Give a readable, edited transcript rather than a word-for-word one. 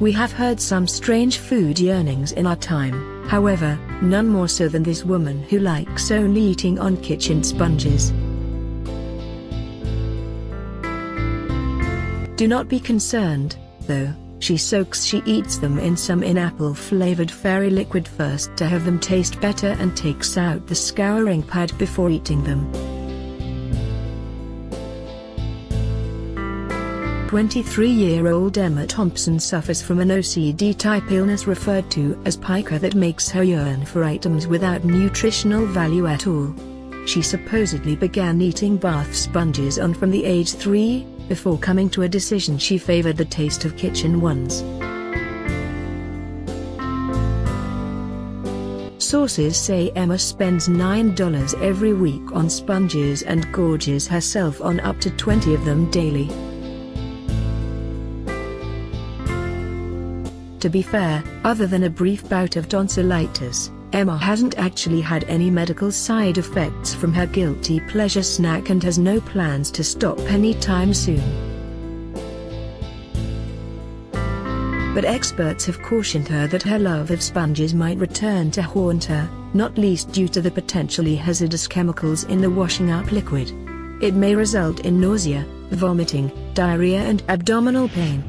We have heard some strange food yearnings in our time, however, none more so than this woman who likes only eating on kitchen sponges. Do not be concerned, though. She eats them in some apple-flavored fairy liquid first to have them taste better and takes out the scouring pad before eating them. 23-year-old Emma Thompson suffers from an OCD-type illness referred to as pica that makes her yearn for items without nutritional value at all. She supposedly began eating bath sponges from the age 3, before coming to a decision she favored the taste of kitchen ones. Sources say Emma spends $9 every week on sponges and gorges herself on up to 20 of them daily. To be fair, other than a brief bout of tonsillitis, Emma hasn't actually had any medical side effects from her guilty pleasure snack and has no plans to stop anytime soon. But experts have cautioned her that her love of sponges might return to haunt her, not least due to the potentially hazardous chemicals in the washing up liquid. It may result in nausea, vomiting, diarrhea and abdominal pain.